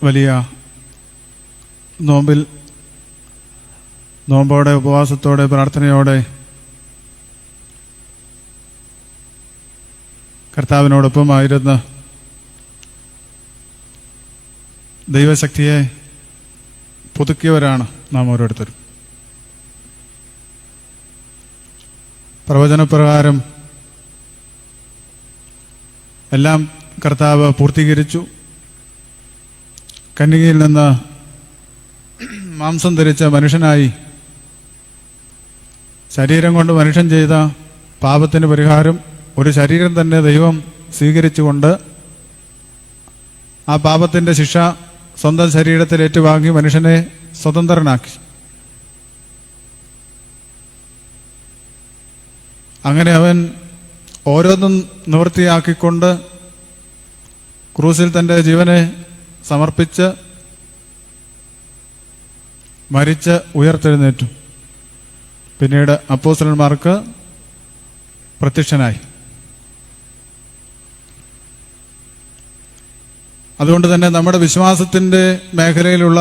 വലിയ നോമ്പോടെ ഉപവാസത്തോടെ പ്രാർത്ഥനയോടെ കർത്താവിനോടൊപ്പമായിരുന്ന് ദൈവശക്തിയെ പുതുക്കിയവരാണ് നാം ഓരോരുത്തരും. പ്രവചനപ്രകാരം എല്ലാം കർത്താവ് പൂർത്തീകരിച്ചു. കന്യകയിൽ നിന്ന് മാംസം ധരിച്ച മനുഷ്യനായി ശരീരം കൊണ്ട് മനുഷ്യൻ ചെയ്ത പാപത്തിന് പരിഹാരം ഒരു ശരീരം തന്നെ ദൈവം സ്വീകരിച്ചുകൊണ്ട് ആ പാപത്തിൻ്റെ ശിക്ഷ സ്വന്തം ശരീരത്തിൽ ഏറ്റുവാങ്ങി മനുഷ്യനെ സ്വതന്ത്രനാക്കി. അങ്ങനെ അവൻ ഓരോന്നും നിവൃത്തിയാക്കിക്കൊണ്ട് ക്രൂസിൽ തൻ്റെ ജീവനെ സമർപ്പിച്ച് മരിച്ച് ഉയർത്തെഴുന്നേറ്റു. പിന്നീട് അപ്പോസ്തലന്മാർക്ക് പ്രത്യക്ഷനായി. അതുകൊണ്ട് തന്നെ നമ്മുടെ വിശ്വാസത്തിൻ്റെ മേഖലയിലുള്ള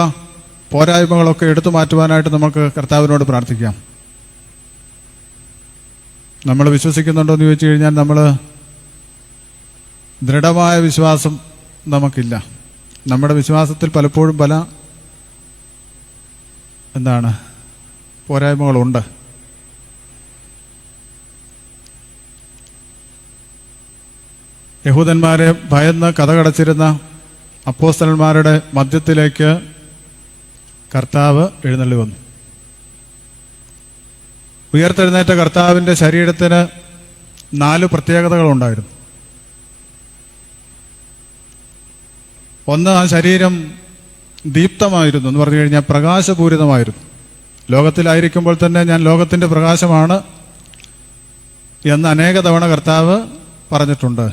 പോരായ്മകളൊക്കെ എടുത്തു മാറ്റുവാനായിട്ട് നമുക്ക് കർത്താവിനോട് പ്രാർത്ഥിക്കാം. നമ്മൾ വിശ്വസിക്കുന്നുണ്ടോ എന്ന് ചോദിച്ചു കഴിഞ്ഞാൽ നമ്മൾ ദൃഢമായ വിശ്വാസം നമുക്കില്ല. നമ്മുടെ വിശ്വാസത്തിൽ പലപ്പോഴും പല പോരായ്മകളുണ്ട്. യഹൂദന്മാരെ ഭയന്ന് കതകടച്ചിരുന്ന അപ്പോസ്തലന്മാരുടെ മധ്യത്തിലേക്ക് കർത്താവ് എഴുന്നള്ളി വന്നു. ഉയർത്തെഴുന്നേറ്റ കർത്താവിൻ്റെ ശരീരത്തിന് 4 പ്രത്യേകതകളുണ്ടായിരുന്നു. ഒന്ന്, ആ ശരീരം ദീപ്തമായിരുന്നു എന്ന് പറഞ്ഞു കഴിഞ്ഞാൽ പ്രകാശപൂരിതമായിരുന്നു. ലോകത്തിലായിരിക്കുമ്പോൾ തന്നെ ഞാൻ ലോകത്തിൻ്റെ പ്രകാശമാണ് എന്ന് അനേക തവണ കർത്താവ് പറഞ്ഞിട്ടുണ്ട്.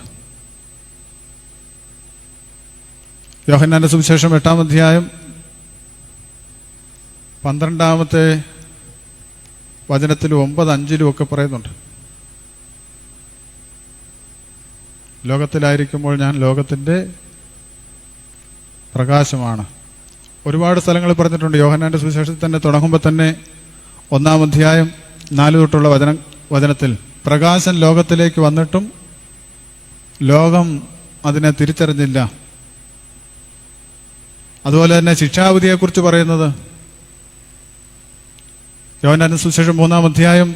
യോഹന്നാന്റെ സുവിശേഷം 8-ാം അധ്യായം 12-ാമത്തെ വചനത്തിലും 9:5 ഒക്കെ പറയുന്നുണ്ട്. ലോകത്തിലായിരിക്കുമ്പോൾ ഞാൻ ലോകത്തിൻ്റെ പ്രകാശമാണ്. ഒരുപാട് സ്ഥലങ്ങളിൽ പറഞ്ഞിട്ടുണ്ട്. യോഹന്നാന്റെ സുവിശേഷത്തിൽ തന്നെ തുടങ്ങുമ്പോൾ തന്നെ 1-ാം അധ്യായം 4 തൊട്ടുള്ള വചനത്തിൽ പ്രകാശം ലോകത്തിലേക്ക് വന്നിട്ടും ലോകം അതിനെ തിരിച്ചറിഞ്ഞില്ല. അതുപോലെ തന്നെ ശിക്ഷാവിധിയെക്കുറിച്ച് പറയുന്നത് യോഹന്നാന്റെ സുവിശേഷം 3-ാം അധ്യായം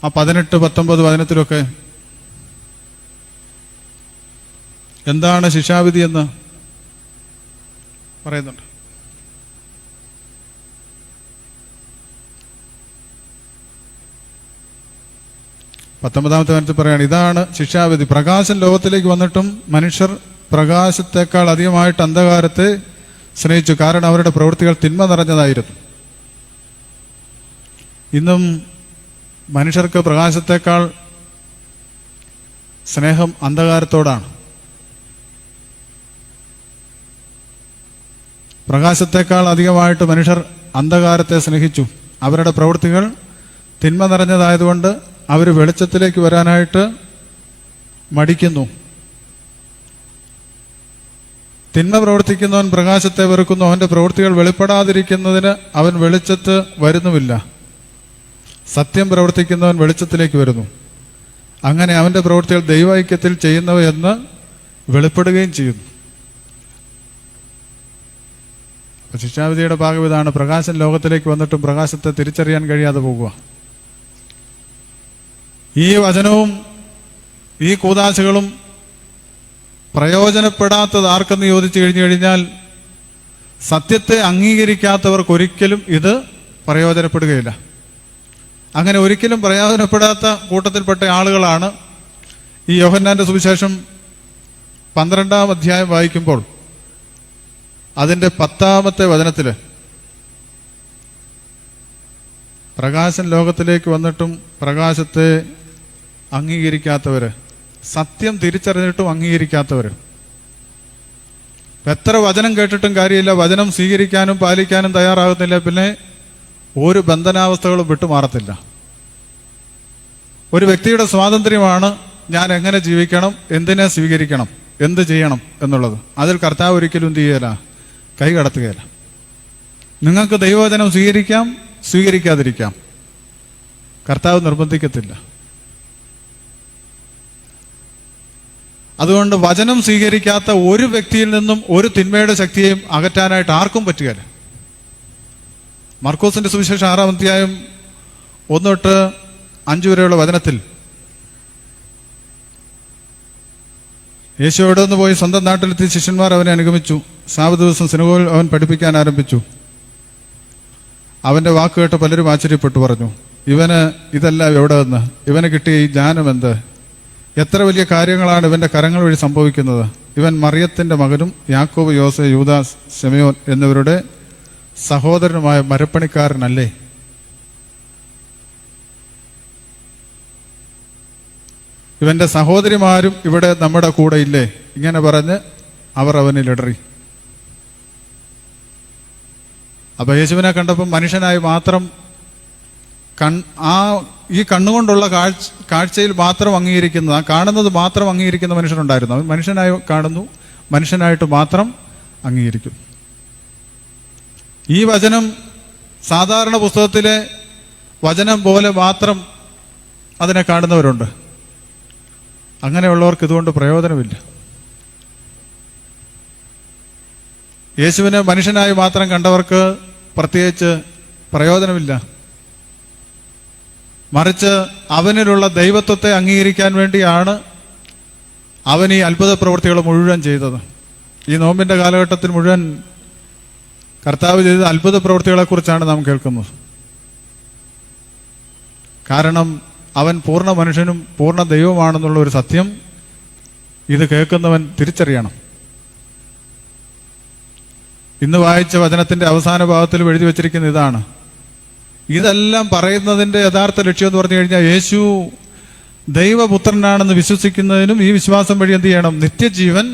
18, 19 വചനത്തിലൊക്കെ എന്താണ് ശിക്ഷാവിധി എന്ന് പറയുന്നുണ്ട്. പത്തൊമ്പതാമത്തെ വചനത്തിൽ പറയാണ്, ഇതാണ് ശിക്ഷാവിധി, പ്രകാശം ലോകത്തിലേക്ക് വന്നിട്ടും മനുഷ്യർ പ്രകാശത്തെക്കാൾ അധികമായിട്ട് അന്ധകാരത്തെ സ്നേഹിച്ചു, കാരണം അവരുടെ പ്രവൃത്തികൾ തിന്മ നിറഞ്ഞതായിരുന്നു. ഇന്നും മനുഷ്യർക്ക് പ്രകാശത്തെക്കാൾ സ്നേഹം അന്ധകാരത്തോടാണ്. പ്രകാശത്തെക്കാൾ അധികമായിട്ട് മനുഷ്യർ അന്ധകാരത്തെ സ്നേഹിച്ചു. അവരുടെ പ്രവൃത്തികൾ തിന്മ നിറഞ്ഞതായതുകൊണ്ട് അവർ വെളിച്ചത്തിലേക്ക് വരാനായിട്ട് മടിക്കുന്നു. തിന്മ പ്രവർത്തിക്കുന്നവൻ പ്രകാശത്തെ വെറുക്കുന്നു, അവൻ്റെ പ്രവൃത്തികൾ വെളിപ്പെടാതിരിക്കുന്നതിന് അവൻ വെളിച്ചത്ത് വരുന്നുമില്ല. സത്യം പ്രവർത്തിക്കുന്നവൻ വെളിച്ചത്തിലേക്ക് വരുന്നു, അങ്ങനെ അവൻ്റെ പ്രവൃത്തികൾ ദൈവൈക്യത്തിൽ ചെയ്യുന്നവയെന്ന് വെളിപ്പെടുകയും ചെയ്യുന്നു. ശിക്ഷാവിധിയുടെ ഭാഗം ഇതാണ്. പ്രകാശം ലോകത്തിലേക്ക് വന്നിട്ടും പ്രകാശത്തെ തിരിച്ചറിയാൻ കഴിയാതെ പോകുക. ഈ വചനവും ഈ കൂദാശകളും പ്രയോജനപ്പെടാത്തത് ആർക്കെന്ന് ചോദിച്ചു കഴിഞ്ഞാൽ സത്യത്തെ അംഗീകരിക്കാത്തവർക്കൊരിക്കലും ഇത് പ്രയോജനപ്പെടുകയില്ല. അങ്ങനെ ഒരിക്കലും പ്രയോജനപ്പെടാത്ത കൂട്ടത്തിൽപ്പെട്ട ആളുകളാണ് ഈ യോഹന്നാന്റെ സുവിശേഷം 12-ാം അധ്യായം വായിക്കുമ്പോൾ അതിൻ്റെ 10-ാമത്തെ വചനത്തിൽ പ്രകാശം ലോകത്തിലേക്ക് വന്നിട്ടും പ്രകാശത്തെ അംഗീകരിക്കാത്തവര്, സത്യം തിരിച്ചറിഞ്ഞിട്ടും അംഗീകരിക്കാത്തവര്. എത്ര വചനം കേട്ടിട്ടും കാര്യമില്ല, വചനം സ്വീകരിക്കാനും പാലിക്കാനും തയ്യാറാകുന്നില്ല, പിന്നെ ഒരു ബന്ധനാവസ്ഥകളും വിട്ടുമാറത്തില്ല. ഒരു വ്യക്തിയുടെ സ്വാതന്ത്ര്യമാണ് ഞാൻ എങ്ങനെ ജീവിക്കണം, എന്തിനെ സ്വീകരിക്കണം. എന്ത് ചെയ്യണം എന്നുള്ളത്. അതിൽ കർത്താവ് ഒരിക്കലും എന്ത് ചെയ്യുകയില്ല, കൈ കടത്തുകയില്ല. നിങ്ങൾക്ക് ദൈവവചനം സ്വീകരിക്കാം, സ്വീകരിക്കാതിരിക്കാം, കർത്താവ് നിർബന്ധിക്കത്തില്ല. അതുകൊണ്ട് വചനം സ്വീകരിക്കാത്ത ഒരു വ്യക്തിയിൽ നിന്നും ഒരു തിന്മയുടെ ശക്തിയെയും അകറ്റാനായിട്ട് ആർക്കും പറ്റുകയില്ല. മർക്കോസിന്റെ സുവിശേഷം 6-ാം അധ്യായം 1 തൊട്ട് 5 വരെയുള്ള വചനത്തിൽ യേശു എവിടെ നിന്ന് പോയി സ്വന്തം നാട്ടിലെത്തി ശിഷ്യന്മാർ അവനെ അനുഗമിച്ചു. സാബത്ത് ദിവസം സിനഗോഗിൽ അവൻ പഠിപ്പിക്കാൻ ആരംഭിച്ചു. അവന്റെ വാക്ക് കേട്ട് പലരും ആശ്ചര്യപ്പെട്ടു പറഞ്ഞു, ഇവന് ഇതെല്ലാം എവിടെ നിന്ന്? ഇവന് കിട്ടിയ ഈ ജ്ഞാനം എന്ത്? എത്ര വലിയ കാര്യങ്ങളാണ് ഇവന്റെ കരങ്ങൾ വഴി സംഭവിക്കുന്നത്. ഇവൻ മറിയത്തിന്റെ മകനും യാക്കോബ്, യോസെ, യൂദാസ്, ശിമയോൻ എന്നിവരുടെ സഹോദരനുമായ മരപ്പണിക്കാരനല്ലേ? ഇവന്റെ സഹോദരിമാരും ഇവിടെ നമ്മുടെ കൂടെ ഇല്ലേ? ഇങ്ങനെ പറഞ്ഞ് അവർ അവനിൽ ഇടറി. അപ്പൊ യേശുവിനെ കണ്ടപ്പോൾ മനുഷ്യനായി മാത്രം ഈ കണ്ണുകൊണ്ടുള്ള കാഴ്ചയിൽ മാത്രം അംഗീകരിക്കുന്നത്, ആ കാണുന്നത് മാത്രം അംഗീകരിക്കുന്ന മനുഷ്യനുണ്ടായിരുന്നു. അവൻ മനുഷ്യനായി കാണുന്നു, മനുഷ്യനായിട്ട് മാത്രം അംഗീകരിക്കും. ഈ വചനം സാധാരണ പുസ്തകത്തിലെ വചനം പോലെ മാത്രം അതിനെ കാണുന്നവരുണ്ട്. അങ്ങനെയുള്ളവർക്ക് ഇതുകൊണ്ട് പ്രയോജനമില്ല. യേശുവിനെ മനുഷ്യനായി മാത്രം കണ്ടവർക്ക് പ്രത്യേകിച്ച് പ്രയോജനമില്ല. മറിച്ച് അവനിലുള്ള ദൈവത്വത്തെ അംഗീകരിക്കാൻ വേണ്ടിയാണ് അവൻ ഈ അത്ഭുത പ്രവൃത്തികൾ മുഴുവൻ ചെയ്തത്. ഈ നോമ്പിന്റെ കാലഘട്ടത്തിൽ മുഴുവൻ കർത്താവ് ചെയ്ത അത്ഭുത പ്രവൃത്തികളെക്കുറിച്ചാണ് നാം കേൾക്കുന്നത്. കാരണം അവൻ പൂർണ്ണ മനുഷ്യനും പൂർണ്ണ ദൈവമാണെന്നുള്ള ഒരു സത്യം ഇത് കേൾക്കുന്നവൻ തിരിച്ചറിയണം. ഇന്ന് വായിച്ച വചനത്തിന്റെ അവസാന ഭാഗത്തിൽ എഴുതി വച്ചിരിക്കുന്ന ഇതാണ്. ഇതെല്ലാം പറയുന്നതിന്റെ യഥാർത്ഥ ലക്ഷ്യം എന്ന് പറഞ്ഞു കഴിഞ്ഞാൽ യേശു ദൈവപുത്രനാണെന്ന് വിശ്വസിക്കുന്നതിനും ഈ വിശ്വാസം വഴി എന്ത് ചെയ്യണം? നിത്യജീവൻ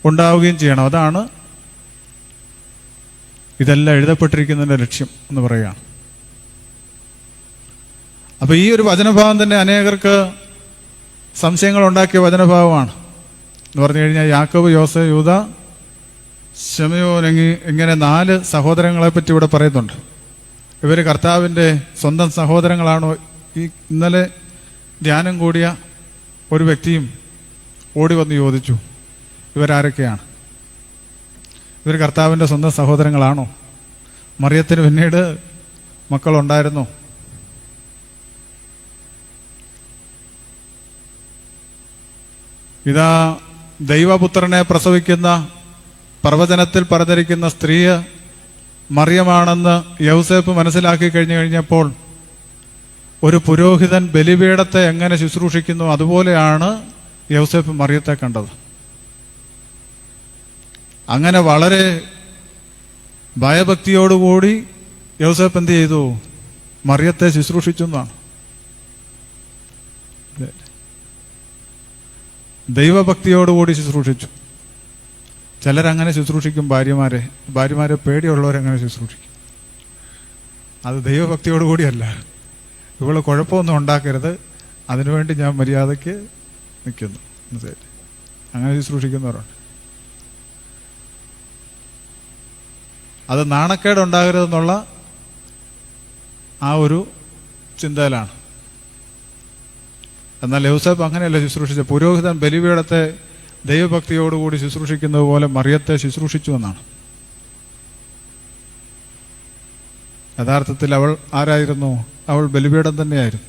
ഉണ്ടാവുകയും ചെയ്യണം. അതാണ് ഇതെല്ലാം എഴുതപ്പെട്ടിരിക്കുന്നതിന്റെ ലക്ഷ്യം എന്ന് പറയുകയാണ്. അപ്പൊ ഈ ഒരു വചനഭാവം തന്നെ അനേകർക്ക് സംശയങ്ങൾ ഉണ്ടാക്കിയ വചനഭാവമാണ് എന്ന് പറഞ്ഞു കഴിഞ്ഞാൽ യാക്കോബ്, യോസെ, യൂദ, ശിമയോൻ ഇങ്ങനെ 4 സഹോദരങ്ങളെ പറ്റി ഇവിടെ പറയുന്നുണ്ട്. ഇവർ കർത്താവിൻ്റെ സ്വന്തം സഹോദരങ്ങളാണോ? ഈ ഇന്നലെ ധ്യാനം കൂടിയ ഒരു വ്യക്തിയും ഓടി വന്ന് ചോദിച്ചു, ഇവരാരൊക്കെയാണ്? ഇവർ കർത്താവിൻ്റെ സ്വന്തം സഹോദരങ്ങളാണോ? മറിയത്തിന് പിന്നീട് മക്കളുണ്ടായിരുന്നോ? ഇതാ ദൈവപുത്രനെ പ്രസവിക്കുന്ന പ്രവചനത്തിൽ പറഞ്ഞിരിക്കുന്ന സ്ത്രീ മറിയമാണെന്ന് യൗസേപ്പ് മനസ്സിലാക്കി കഴിഞ്ഞപ്പോൾ ഒരു പുരോഹിതൻ ബലിപീഠത്തെ എങ്ങനെ ശുശ്രൂഷിക്കുന്നു അതുപോലെയാണ് യൗസേപ്പ് മറിയത്തെ കണ്ടത്. അങ്ങനെ വളരെ ഭയഭക്തിയോടുകൂടി യൗസേപ്പ് എന്ത് ചെയ്തു? മറിയത്തെ ശുശ്രൂഷിച്ചു എന്നാണ്. ദൈവഭക്തിയോടുകൂടി ശുശ്രൂഷിച്ചു. ചിലരങ്ങനെ ശുശ്രൂഷിക്കും ഭാര്യമാരെ പേടിയുള്ളവരങ്ങനെ ശുശ്രൂഷിക്കും. അത് ദൈവഭക്തിയോടുകൂടിയല്ല. ഇവള് കുഴപ്പമൊന്നും ഉണ്ടാക്കരുത്, അതിനുവേണ്ടി ഞാൻ മര്യാദയ്ക്ക് നിൽക്കുന്നു, അങ്ങനെ ശുശ്രൂഷിക്കുന്നവരുണ്ട്. അത് നാണക്കേടുണ്ടാകരുതെന്നുള്ള ആ ഒരു ചിന്തയിലാണ്. എന്നാൽ യൗസേപ്പ് അങ്ങനെയല്ല ശുശ്രൂഷിച്ചത്. പുരോഹിതൻ ബലിപീഠത്തെ ദൈവഭക്തിയോടുകൂടി ശുശ്രൂഷിക്കുന്നത് പോലെ മറിയത്തെ ശുശ്രൂഷിച്ചു എന്നാണ്. യഥാർത്ഥത്തിൽ അവൾ ആരായിരുന്നു? അവൾ ബലിപീഠം തന്നെയായിരുന്നു,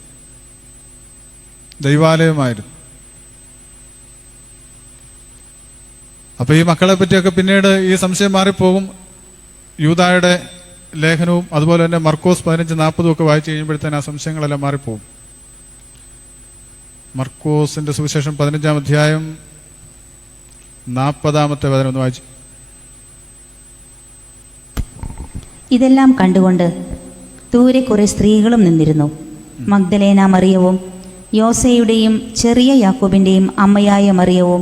ദൈവാലയമായിരുന്നു. അപ്പൊ ഈ മക്കളെ പറ്റിയൊക്കെ പിന്നീട് ഈ സംശയം മാറിപ്പോകും. യൂദായുടെ ലേഖനവും അതുപോലെ തന്നെ മർക്കോസ് 15:40 ഒക്കെ വായിച്ചു കഴിയുമ്പോഴത്തേന് ആ സംശയങ്ങളെല്ലാം മാറിപ്പോകും. മർക്കോസിന്റെ സുവിശേഷം 15-ാം അധ്യായം 40-ാമത്തെ വചനം ഒന്ന് വായിച്ചു. ഇതെല്ലാം കണ്ടുകൊണ്ട് ദൂരെ കുറെ സ്ത്രീകളും നിന്നിരുന്നു. മഗ്ദലേന മറിയവും യോസയുടെയും ചെറിയ യാക്കോബിന്റെയും അമ്മയായ മറിയവും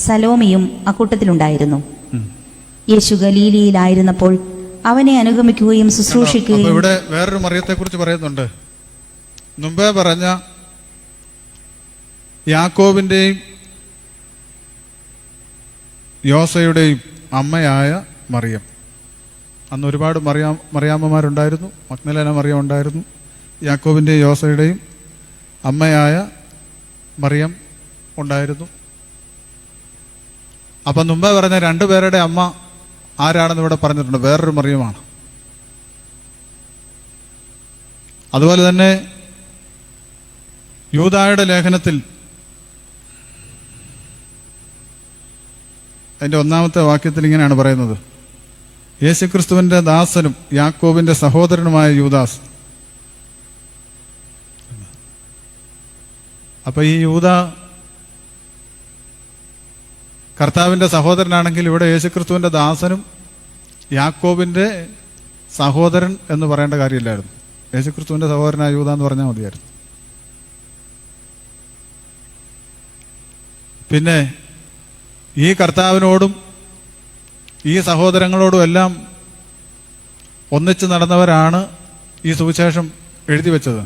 സലോമിയും അക്കൂട്ടത്തിലുണ്ടായിരുന്നു. യേശു ഗലീലിയിലായിരുന്നപ്പോൾ അവനെ അനുഗമിക്കുകയും ശുശ്രൂഷിക്കുകയും. ഇവിടെ വേറൊരു മറിയത്തെ കുറിച്ച് പറയുന്നുണ്ട്. മുമ്പേ പറഞ്ഞ യാക്കോബിന്റെയും യോസയുടെയും അമ്മയായ മറിയം. അന്ന് ഒരുപാട് മറിയാമ്മമാരുണ്ടായിരുന്നു. മഗ്ദലേന മറിയം ഉണ്ടായിരുന്നു. യാക്കോബിൻ്റെയും യോസയുടെയും അമ്മയായ മറിയം ഉണ്ടായിരുന്നു. അപ്പം മുമ്പേ പറഞ്ഞ രണ്ടുപേരുടെ അമ്മ ആരാണെന്ന് ഇവിടെ പറഞ്ഞിട്ടുണ്ട്. വേറൊരു മറിയമാണ്. അതുപോലെ തന്നെ യൂദായുടെ ലേഖനത്തിൽ അതിൻ്റെ 1-ാമത്തെ വാക്യത്തിൽ ഇങ്ങനെയാണ് പറയുന്നത്: യേശുക്രിസ്തുവിൻ്റെ ദാസനും യാക്കോബിൻ്റെ സഹോദരനുമായ യൂദാസ്. അപ്പൊ ഈ യൂദ കർത്താവിൻ്റെ സഹോദരനാണെങ്കിൽ ഇവിടെ യേശുക്രിസ്തുവിൻ്റെ ദാസനും യാക്കോബിൻ്റെ സഹോദരൻ എന്ന് പറയേണ്ട കാര്യമില്ലായിരുന്നു. യേശുക്രിസ്തുവിൻ്റെ സഹോദരനായ യൂദ എന്ന് പറഞ്ഞാൽ മതിയായിരുന്നു. പിന്നെ ഈ കർത്താവിനോടും ഈ സഹോദരങ്ങളോടും എല്ലാം ഒന്നിച്ച് നടന്നവരാണ് ഈ സുവിശേഷം എഴുതി വെച്ചത്.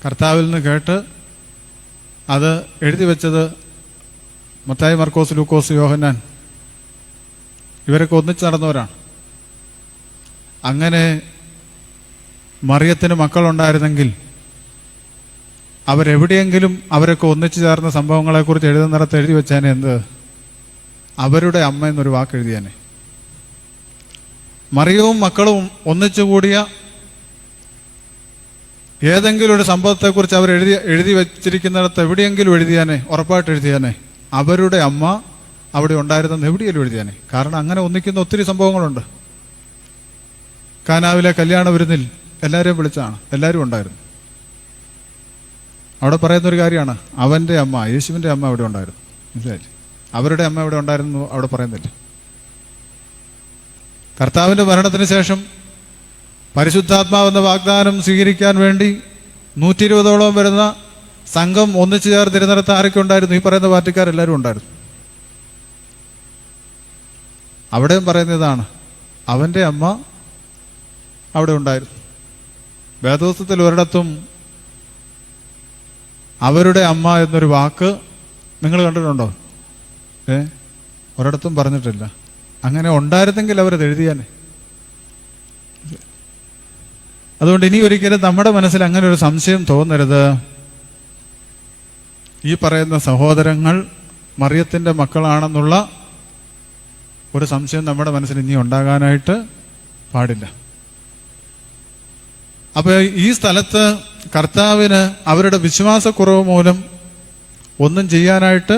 കർത്താവിൽ നിന്ന് കേട്ട് അത് എഴുതി വെച്ചത് മത്തായി, മർക്കോസ്, ലൂക്കോസ്, യോഹന്നാൻ ഇവരൊക്കെ ഒന്നിച്ച് നടന്നവരാണ്. അങ്ങനെ മറിയത്തിന് മക്കളുണ്ടായിരുന്നെങ്കിൽ അവരെവിടെയെങ്കിലും അവരൊക്കെ ഒന്നിച്ചു ചേർന്ന സംഭവങ്ങളെക്കുറിച്ച് എഴുതുന്നിടത്ത് എഴുതി വെച്ചേനെ എന്ത്? അവരുടെ അമ്മ എന്നൊരു വാക്ക് എഴുതിയേനെ. മറിയവും മക്കളും ഒന്നിച്ചുകൂടിയ ഏതെങ്കിലും ഒരു സംഭവത്തെക്കുറിച്ച് അവർ എഴുതി വെച്ചിരിക്കുന്നിടത്ത് എവിടെയെങ്കിലും എഴുതിയാനെ, ഉറപ്പായിട്ട് എഴുതിയാനെ അവരുടെ അമ്മ അവിടെ ഉണ്ടായിരുന്നെന്ന് എവിടെയെങ്കിലും എഴുതിയാനെ. കാരണം അങ്ങനെ ഒന്നിക്കുന്ന ഒത്തിരി സംഭവങ്ങളുണ്ട്. കാനാവിലെ കല്യാണ വിരുന്നിൽ എല്ലാവരെയും വിളിച്ചാണ്, എല്ലാവരും ഉണ്ടായിരുന്നു. അവിടെ പറയുന്നൊരു കാര്യമാണ്, അവൻ്റെ അമ്മ, യേശുവിൻ്റെ അമ്മ അവിടെ ഉണ്ടായിരുന്നു. മനസ്സിലായില്ലേ? അവരുടെ അമ്മ ഇവിടെ ഉണ്ടായിരുന്നു അവിടെ പറയുന്നില്ല. കർത്താവിൻ്റെ മരണത്തിന് ശേഷം പരിശുദ്ധാത്മാവെന്ന വാഗ്ദാനം സ്വീകരിക്കാൻ വേണ്ടി 120ഓളം വരുന്ന സംഘം ഒന്നിച്ചു ചേർന്നിരുന്നിടത്ത് ആരൊക്കെ ഉണ്ടായിരുന്നു? ഈ പറയുന്ന പാർട്ടിക്കാരെല്ലാവരും ഉണ്ടായിരുന്നു. അവിടെയും പറയുന്നതാണ്, അവൻ്റെ അമ്മ അവിടെ ഉണ്ടായിരുന്നു. വേദോസ്തത്തിൽ ഒരിടത്തും അവരുടെ അമ്മ എന്നൊരു വാക്ക് നിങ്ങൾ കണ്ടിട്ടുണ്ടോ? ഒരിടത്തും പറഞ്ഞിട്ടില്ല. അങ്ങനെ ഉണ്ടായിരുന്നെങ്കിൽ അവരത് എഴുതിയാനെ. അതുകൊണ്ട് ഇനി ഒരിക്കലും നമ്മുടെ മനസ്സിൽ അങ്ങനെ ഒരു സംശയം തോന്നരുത്. ഈ പറയുന്ന സഹോദരങ്ങൾ മറിയത്തിൻ്റെ മക്കളാണെന്നുള്ള ഒരു സംശയം നമ്മുടെ മനസ്സിൽ ഇനി ഉണ്ടാകാനായിട്ട് പാടില്ല. അപ്പോൾ ഈ സ്ഥലത്ത് കർത്താവിന് അവരുടെ വിശ്വാസക്കുറവ് മൂലം ഒന്നും ചെയ്യാനായിട്ട്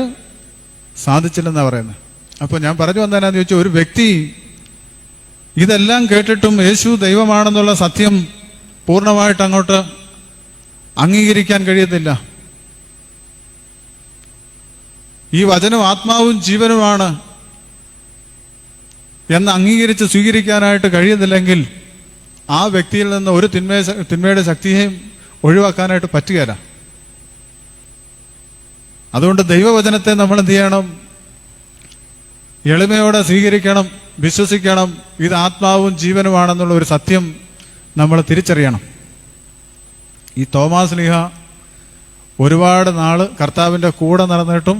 സാധിച്ചില്ലെന്നാണ് പറയുന്നത്. അപ്പോൾ ഞാൻ പറഞ്ഞു വന്നതിനാന്ന് ചോദിച്ചാൽ, ഒരു വ്യക്തി ഇതെല്ലാം കേട്ടിട്ടും യേശു ദൈവമാണെന്നുള്ള സത്യം പൂർണ്ണമായിട്ട് അങ്ങോട്ട് അംഗീകരിക്കാൻ കഴിയത്തില്ല. ഈ വചനം ആത്മാവും ജീവനുമാണ് എന്ന് അംഗീകരിച്ച് സ്വീകരിക്കാനായിട്ട് കഴിയുന്നില്ലെങ്കിൽ ആ വ്യക്തിയിൽ നിന്ന് ഒരു തിന്മയുടെ ശക്തിയെയും ഒഴിവാക്കാനായിട്ട് പറ്റുകയില്ല. അതുകൊണ്ട് ദൈവവചനത്തെ നമ്മൾ എന്ത് ചെയ്യണം? എളിമയോടെ സ്വീകരിക്കണം, വിശ്വസിക്കണം. ഇത് ആത്മാവും ജീവനുമാണെന്നുള്ള ഒരു സത്യം നമ്മൾ തിരിച്ചറിയണം. ഈ തോമാസ് ലീഹ ഒരുപാട് നാള് കർത്താവിൻ്റെ കൂടെ നടന്നിട്ടും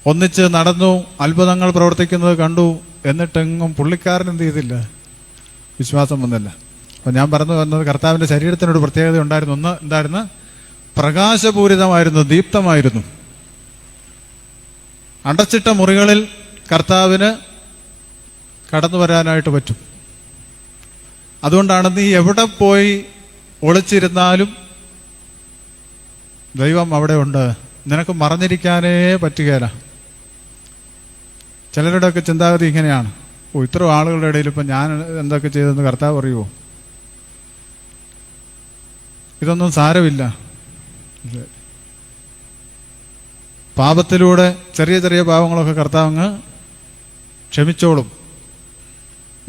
ഒന്നിച്ച് നടന്നു, അത്ഭുതങ്ങൾ പ്രവർത്തിക്കുന്നത് കണ്ടു. എന്നിട്ടെങ്ങും പുള്ളിക്കാരൻ എന്ത് ചെയ്തില്ല? വിശ്വാസം വന്നില്ല. അപ്പം ഞാൻ പറഞ്ഞു വന്നത്, കർത്താവിൻ്റെ ശരീരത്തിനൊരു പ്രത്യേകത ഉണ്ടായിരുന്നു. ഒന്ന് എന്തായിരുന്നു? പ്രകാശപൂരിതമായിരുന്നു, ദീപ്തമായിരുന്നു. അടച്ചിട്ട മുറികളിൽ കർത്താവിന് കടന്നു വരാനായിട്ട് പറ്റും. അതുകൊണ്ടാണ് നീ എവിടെ പോയി ഒളിച്ചിരുന്നാലും ദൈവം അവിടെ ഉണ്ട്, നിനക്ക് മറഞ്ഞിരിക്കാനേ പറ്റുകയില്ല. ചിലരുടെയൊക്കെ ചിന്താഗതി ഇങ്ങനെയാണ്, ഇത്ര ആളുകളുടെ ഇടയിൽ ഇപ്പം ഞാൻ എന്തൊക്കെ ചെയ്തെന്ന് കർത്താവ് അറിയുമോ? ഇതൊന്നും സാരമില്ല. പാപത്തിലൂടെ ചെറിയ ചെറിയ പാപങ്ങളൊക്കെ കർത്താവ് ക്ഷമിച്ചോളും.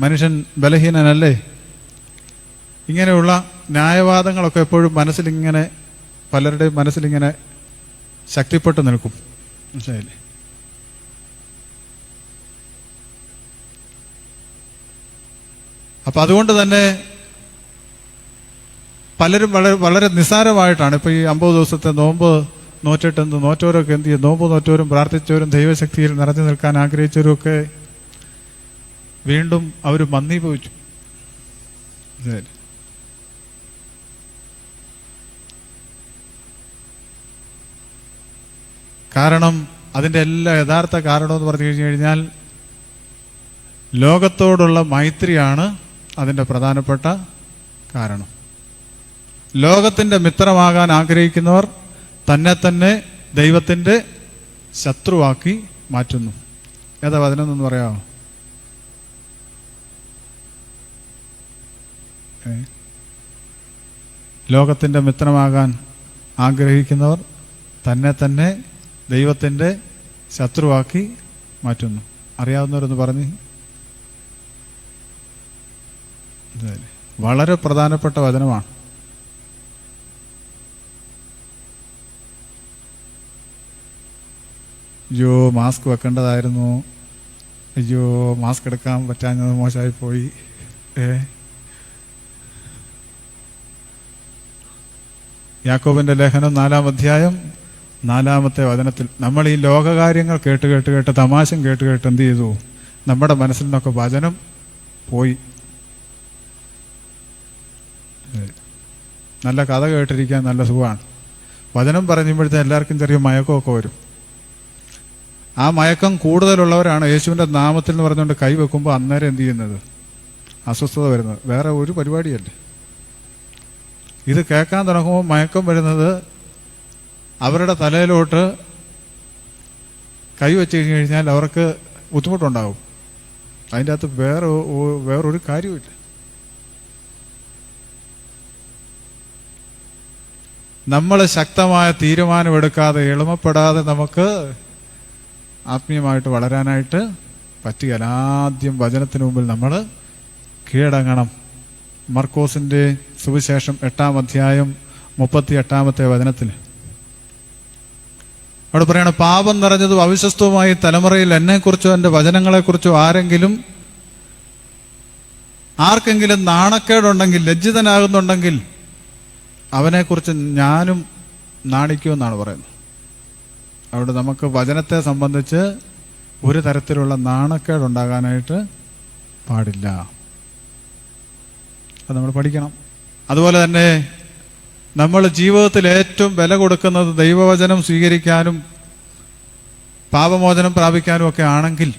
മനുഷ്യൻ ബലഹീനനല്ലേ? ഇങ്ങനെയുള്ള ന്യായവാദങ്ങളൊക്കെ എപ്പോഴും മനസ്സിലിങ്ങനെ, പലരുടെയും മനസ്സിലിങ്ങനെ ശക്തിപ്പെട്ട് നിൽക്കും. മനസ്സിലായില്ലേ? അപ്പം അതുകൊണ്ട് തന്നെ പലരും വളരെ വളരെ നിസ്സാരമായിട്ടാണ്. ഇപ്പോൾ ഈ 50 ദിവസത്തെ നോമ്പ് നോറ്റിട്ടെന്ത്, നോറ്റവരൊക്കെ എന്ത് ചെയ്യും? നോമ്പ് നോറ്റവരും പ്രാർത്ഥിച്ചവരും ദൈവശക്തിയിൽ നിറഞ്ഞു നിൽക്കാൻ ആഗ്രഹിച്ചവരും ഒക്കെ വീണ്ടും അവർ മന്ദീഭവിച്ചു. ശരി. കാരണം അതിൻ്റെ എല്ലാ യഥാർത്ഥ കാരണം എന്ന് പറഞ്ഞു കഴിഞ്ഞു കഴിഞ്ഞാൽ ലോകത്തോടുള്ള മൈത്രിയാണ് അതിൻ്റെ പ്രധാനപ്പെട്ട കാരണം. ലോകത്തിൻ്റെ മിത്രമാകാൻ ആഗ്രഹിക്കുന്നവർ തന്നെ തന്നെ ദൈവത്തിൻ്റെ ശത്രുവാക്കി മാറ്റുന്നു. ഏതാ വചനം പറയാമോ? ലോകത്തിൻ്റെ മിത്രമാകാൻ ആഗ്രഹിക്കുന്നവർ തന്നെ തന്നെ ദൈവത്തിൻ്റെ ശത്രുവാക്കി മാറ്റുന്നു. അറിയാവുന്നവരൊന്ന് പറഞ്ഞ്. വളരെ പ്രധാനപ്പെട്ട വചനമാണ്. അയ്യോ മാസ്ക് വെക്കേണ്ടതായിരുന്നു, അയ്യോ മാസ്ക് എടുക്കാൻ പറ്റാഞ്ഞത് മോശമായി പോയി. യാക്കോബിന്റെ ലേഖനം 4-ാം അധ്യായം 4-ാമത്തെ വചനത്തിൽ നമ്മൾ ഈ ലോകകാര്യങ്ങൾ കേട്ട് കേട്ട് കേട്ട് തമാശം കേട്ട് കേട്ട് എന്ത് ചെയ്തു? നമ്മുടെ മനസ്സിൽ നിന്നൊക്കെ വചനം പോയി. നല്ല കഥ കേട്ടിരിക്കാൻ നല്ല സുഖമാണ്. വചനം പറയുമ്പോഴത്തെ എല്ലാവർക്കും ചെറിയ മയക്കമൊക്കെ വരും. ആ മയക്കം കൂടുതലുള്ളവരാണ് യേശുവിൻ്റെ നാമത്തിൽ എന്ന് പറഞ്ഞുകൊണ്ട് കൈവെക്കുമ്പോൾ അന്നേരം എന്ത് ചെയ്യുന്നത്? അസ്വസ്ഥത വരുന്നത്. വേറെ ഒരു പരിപാടിയല്ല. ഇത് കേൾക്കാൻ തുടങ്ങുമ്പോൾ മയക്കം വരുന്നത് അവരുടെ തലയിലോട്ട് കൈവച്ച് കഴിഞ്ഞ് കഴിഞ്ഞാൽ അവർക്ക് ബുദ്ധിമുട്ടുണ്ടാകും. അതിൻ്റെ അകത്ത് വേറൊരു കാര്യമില്ല. നമ്മൾ ശക്തമായ തീരുമാനമെടുക്കാതെ എളുമപ്പെടാതെ നമുക്ക് ആത്മീയമായിട്ട് വളരാനായിട്ട് പറ്റുകയില്ല. ആദ്യം വചനത്തിന് മുമ്പിൽ നമ്മൾ കീഴടങ്ങണം. മർക്കോസിന്റെ സുവിശേഷം 8-ാം അധ്യായം 38-ാമത്തെ വചനത്തിൽ അവിടെ പറയണം, പാപം നിറഞ്ഞതും അവിശ്വസ്തവുമായി തലമുറയിൽ എന്നെക്കുറിച്ചോ എൻ്റെ വചനങ്ങളെക്കുറിച്ചോ ആർക്കെങ്കിലും നാണക്കേടുണ്ടെങ്കിൽ, ലജ്ജിതനാകുന്നുണ്ടെങ്കിൽ അവനെക്കുറിച്ച് ഞാനും നാണിക്കുമെന്നാണ് പറയുന്നത്. അവിടെ നമുക്ക് വചനത്തെ സംബന്ധിച്ച് ഒരു തരത്തിലുള്ള നാണക്കേടുണ്ടാകാനായിട്ട് പാടില്ല. അത് നമ്മൾ പഠിക്കണം. അതുപോലെ തന്നെ നമ്മൾ ജീവിതത്തിൽ ഏറ്റവും വില കൊടുക്കുന്നത് ദൈവവചനം സ്വീകരിക്കാനും പാപമോചനം പ്രാപിക്കാനും ഒക്കെ ആണെങ്കിൽ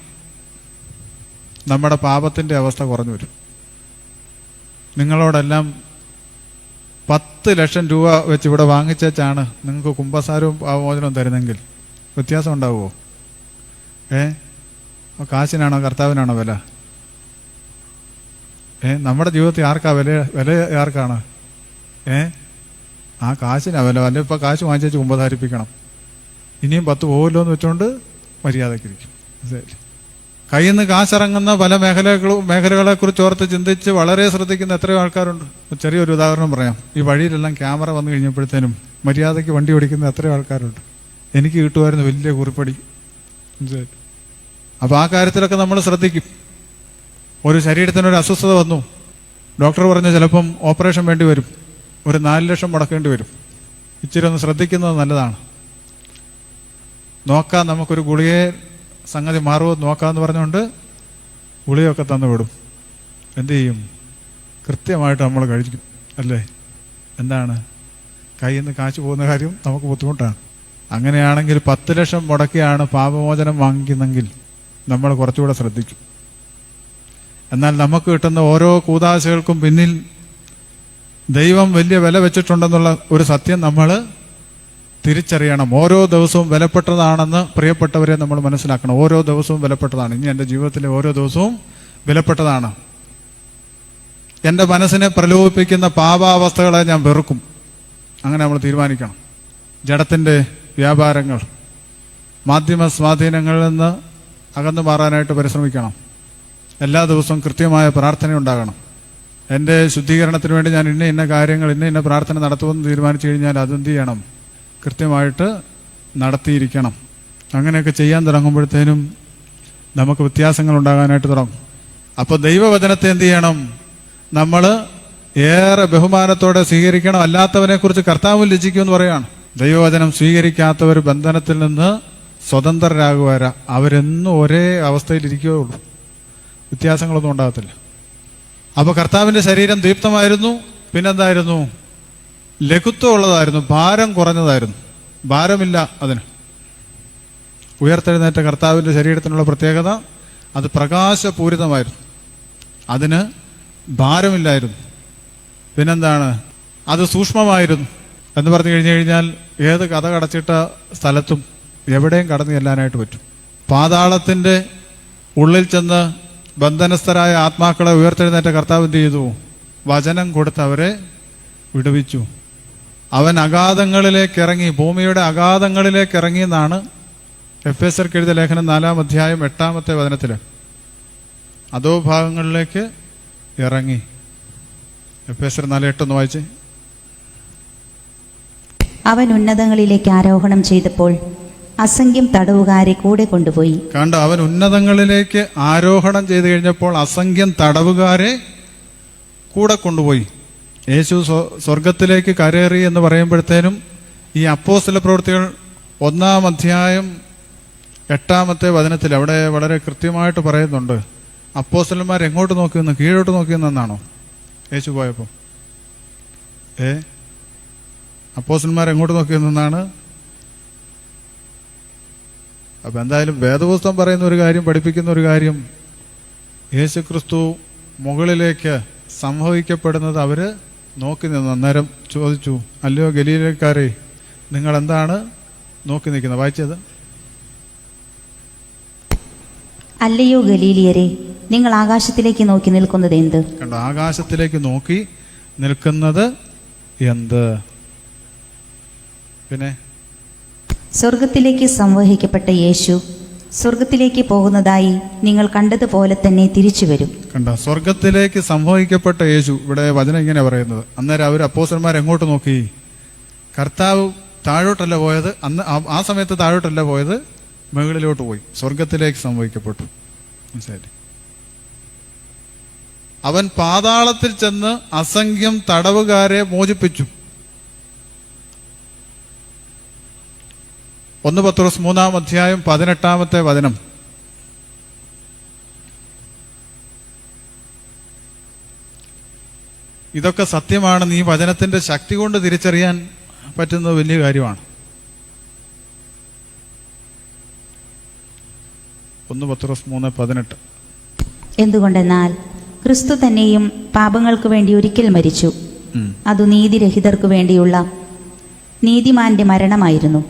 നമ്മുടെ പാപത്തിൻ്റെ അവസ്ഥ കുറഞ്ഞു വരും. നിങ്ങളോടെല്ലാം 10 ലക്ഷം രൂപ വെച്ച് ഇവിടെ വാങ്ങിച്ചാണ് നിങ്ങൾക്ക് കുമ്പസാരവും പാപമോചനവും തരുന്നെങ്കിൽ വ്യത്യാസം ഉണ്ടാവുമോ? കാശിനാണോ കർത്താവിനാണോ വില? നമ്മുടെ ജീവിതത്തിൽ ആർക്കാ വില ആർക്കാണ്? ആ കാശിനാ വില. അല്ലെ ഇപ്പം കാശ് വാങ്ങിച്ചു കുമ്പസാരിപ്പിക്കണം, ഇനിയും 10 പോകല്ലോ എന്ന് വെച്ചുകൊണ്ട് മര്യാദക്കിരിക്കും. കയ്യിൽ നിന്ന് കാശിറങ്ങുന്ന പല മേഖലകളെ കുറിച്ച് ഓർത്ത് ചിന്തിച്ച് വളരെ ശ്രദ്ധിക്കുന്ന എത്രയോ ആൾക്കാരുണ്ട്. ചെറിയൊരു ഉദാഹരണം പറയാം. ഈ വഴിയിലെല്ലാം ക്യാമറ വന്നു കഴിഞ്ഞപ്പോഴത്തേനും മര്യാദയ്ക്ക് വണ്ടി ഓടിക്കുന്ന എത്രയോ ആൾക്കാരുണ്ട്. എനിക്ക് കിട്ടുമായിരുന്നു വലിയ കുറിപ്പടി. അപ്പോൾ ആ കാര്യത്തിലൊക്കെ നമ്മൾ ശ്രദ്ധിക്കും. ഒരു ശരീരത്തിനൊരു അസ്വസ്ഥത വന്നു, ഡോക്ടർ പറഞ്ഞ് ചിലപ്പം ഓപ്പറേഷൻ വേണ്ടി വരും, ഒരു 4 ലക്ഷം മുടക്കേണ്ടി വരും. ഇച്ചിരി ഒന്ന് ശ്രദ്ധിക്കുന്നത് നല്ലതാണ്. നോക്കാം, നമുക്കൊരു ഗുളികയെ സംഗതി മാറുമോ നോക്കാമെന്ന് പറഞ്ഞുകൊണ്ട് ഗുളികയൊക്കെ തന്നു വിടും. എന്തു ചെയ്യും? കൃത്യമായിട്ട് നമ്മൾ കഴിക്കും, അല്ലേ? എന്താണ്? കയ്യിൽ നിന്ന് കാശ് പോകുന്ന കാര്യം നമുക്ക് ബുദ്ധിമുട്ടാണ്. അങ്ങനെയാണെങ്കിൽ 10 ലക്ഷം മുടക്കിയാണ് പാപമോചനം വാങ്ങിക്കുന്നെങ്കിൽ നമ്മൾ കുറച്ചുകൂടെ ശ്രദ്ധിക്കും. എന്നാൽ നമുക്ക് കിട്ടുന്ന ഓരോ കൂതാശകൾക്കും പിന്നിൽ ദൈവം വലിയ വില വെച്ചിട്ടുണ്ടെന്നുള്ള ഒരു സത്യം നമ്മൾ തിരിച്ചറിയണം. ഓരോ ദിവസവും വിലപ്പെട്ടതാണെന്ന് പ്രിയപ്പെട്ടവരെ നമ്മൾ മനസ്സിലാക്കണം. ഓരോ ദിവസവും വിലപ്പെട്ടതാണ്. ഇനി എൻ്റെ ജീവിതത്തിലെ ഓരോ ദിവസവും വിലപ്പെട്ടതാണ്. എൻ്റെ മനസ്സിനെ പ്രലോഭിപ്പിക്കുന്ന പാപാവസ്ഥകളെ ഞാൻ വെറുക്കും. അങ്ങനെ നമ്മൾ തീരുമാനിക്കണം. ജഡത്തിൻ്റെ വ്യാപാരങ്ങൾ, മാധ്യമ സ്വാധീനങ്ങളിൽ നിന്ന് അകന്നു മാറാനായിട്ട് പരിശ്രമിക്കണം. എല്ലാ ദിവസവും കൃത്യമായ പ്രാർത്ഥന ഉണ്ടാകണം. എൻ്റെ ശുദ്ധീകരണത്തിന് വേണ്ടി ഞാൻ ഇന്ന കാര്യങ്ങൾ ഇന്ന പ്രാർത്ഥന നടത്തുമെന്ന് തീരുമാനിച്ചു കഴിഞ്ഞാൽ അതെന്ത് ചെയ്യണം? കൃത്യമായിട്ട് നടത്തിയിരിക്കണം. അങ്ങനെയൊക്കെ ചെയ്യാൻ തുടങ്ങുമ്പോഴത്തേനും നമുക്ക് വ്യത്യാസങ്ങൾ ഉണ്ടാകാനായിട്ട് തുടങ്ങും. അപ്പോൾ ദൈവവചനത്തെ എന്ത് ചെയ്യണം? നമ്മൾ ഏറെ ബഹുമാനത്തോടെ സ്വീകരിക്കണം. അല്ലാത്തവനെ കുറിച്ച് കർത്താവ് ലജ്ജിക്കുമെന്ന് പറയാണ്. ദൈവവചനം സ്വീകരിക്കാത്തവർ ബന്ധനത്തിൽ നിന്ന് സ്വതന്ത്രരാകുവര. അവരെന്നും ഒരേ അവസ്ഥയിലിരിക്കുകയുള്ളൂ, വ്യത്യാസങ്ങളൊന്നും ഉണ്ടാകത്തില്ല. അപ്പോൾ കർത്താവിൻ്റെ ശരീരം ദീപ്തമായിരുന്നു. പിന്നെന്തായിരുന്നു? ലഘുത്വം ഉള്ളതായിരുന്നു, ഭാരം കുറഞ്ഞതായിരുന്നു. ഭാരമില്ല അതിന്. ഉയർത്തെഴുന്നേറ്റ കർത്താവിൻ്റെ ശരീരത്തിനുള്ള പ്രത്യേകത അത് പ്രകാശപൂരിതമായിരുന്നു, അതിന് ഭാരമില്ലായിരുന്നു. പിന്നെന്താണ്? അത് സൂക്ഷ്മമായിരുന്നു എന്ന് പറഞ്ഞു കഴിഞ്ഞാൽ ഏത് കഥ കടച്ചിട്ട സ്ഥലത്തും എവിടെയും കടന്നു ചെല്ലാനായിട്ട് പറ്റും. പാതാളത്തിൻ്റെ ഉള്ളിൽ ചെന്ന് ബന്ധനസ്ഥരായ ആത്മാക്കളെ ഉയർത്തെഴുന്നേറ്റ കർത്താവ് എന്ത് ചെയ്തു? വചനം കൊടുത്ത് അവരെ വിടുവിച്ചു. അവൻ അഗാധങ്ങളിലേക്ക് ഇറങ്ങി, ഭൂമിയുടെ അഗാധങ്ങളിലേക്ക് ഇറങ്ങി എന്നാണ് എഫേസ്യർക്ക് എഴുതിയ ലേഖനം 4-ാം അധ്യായം 8-ാമത്തെ വചനത്തിൽ. അതോ ഭാഗങ്ങളിലേക്ക് ഇറങ്ങി. എഫേസ്യർ 4:8 വായിച്ചേ. അവൻ ഉന്നതങ്ങളിലേക്ക് ആരോഹണം ചെയ്തപ്പോൾ അസംഖ്യം തടവുകാരെ കൂടെ കൊണ്ടുപോയി. കണ്ട, അവൻ ഉന്നതങ്ങളിലേക്ക് ആരോഹണം ചെയ്തു കഴിഞ്ഞപ്പോൾ അസംഖ്യം തടവുകാരെ കൂടെ കൊണ്ടുപോയി. യേശു സ്വർഗത്തിലേക്ക് കരേറി എന്ന് പറയുമ്പോഴത്തേനും ഈ അപ്പോസ്തല പ്രവൃത്തികൾ 1-ാം അധ്യായം 8-ാമത്തെ വചനത്തിൽ അവിടെ വളരെ കൃത്യമായിട്ട് പറയുന്നുണ്ട്. അപ്പോസ്തലന്മാർ എങ്ങോട്ട് നോക്കി നിന്ന്? കീഴോട്ട് നോക്കി നിന്നാണോ യേശു പോയപ്പോൾ? അപ്പോസ്തലന്മാർ എങ്ങോട്ട് നോക്കി നിന്നാണ്? അപ്പം എന്തായാലും വേദപുസ്തകം പറയുന്ന ഒരു കാര്യം, പഠിപ്പിക്കുന്ന ഒരു കാര്യം, യേശു ക്രിസ്തു മുകളിലേക്ക് സംഭവിക്കപ്പെടുന്നത് അവർ നോക്കി നിന്നു. അന്നേരം ചോദിച്ചു, അല്ലയോ ഗലീലക്കാരെ, നിങ്ങൾ എന്താണ് നോക്കി നിൽക്കുന്നത്? വായിച്ചത്. അല്ലയോ ഗലീലിയരെ, നിങ്ങൾ ആകാശത്തിലേക്ക് നോക്കി നിൽക്കുന്നത് എന്ത്? കണ്ടോ, ആകാശത്തിലേക്ക് നോക്കി നിൽക്കുന്നത് എന്ത്? പിന്നെ സ്വർഗത്തിലേക്ക് സംവഹിക്കപ്പെട്ട യേശു സ്വർഗത്തിലേക്ക് പോകുന്നതായി നിങ്ങൾ കണ്ടതുപോലെ തന്നെ തിരിച്ചു വരും. കണ്ട, സ്വർഗത്തിലേക്ക് സംഭവിക്കപ്പെട്ട യേശു. ഇവിടെ വചനം ഇങ്ങനെ പറയുന്നത്. അന്നേരം അവർ അപ്പോസ്തലന്മാർ എങ്ങോട്ട് നോക്കി? കർത്താവ് താഴോട്ടല്ല പോയത്, അന്ന് ആ സമയത്ത് താഴോട്ടല്ല പോയത്, മുകളിലോട്ട് പോയി, സ്വർഗത്തിലേക്ക് സംഭവിക്കപ്പെട്ടു. മനസ്സിലായി? അവൻ പാതാളത്തിൽ ചെന്ന് അസംഖ്യം തടവുകാരെ മോചിപ്പിച്ചു. 1 പത്രോസ് 3-ാം അധ്യായം 18-ാമത്തെ വചനം. ഇതൊക്കെ സത്യമാണെന്ന് ഈ വചനത്തിന്റെ ശക്തി കൊണ്ട് തിരിച്ചറിയാൻ പറ്റുന്നത് വലിയ കാര്യമാണ്. 1 പത്രോസ് 3:18. എന്തുകൊണ്ടെന്നാൽ ക്രിസ്തു തന്നെയും പാപങ്ങൾക്ക് വേണ്ടി ഒരിക്കൽ മരിച്ചു, അതു നീതിരഹിതർക്കു വേണ്ടിയുള്ള നീതിമാന്റെ മരണമായിരുന്നു.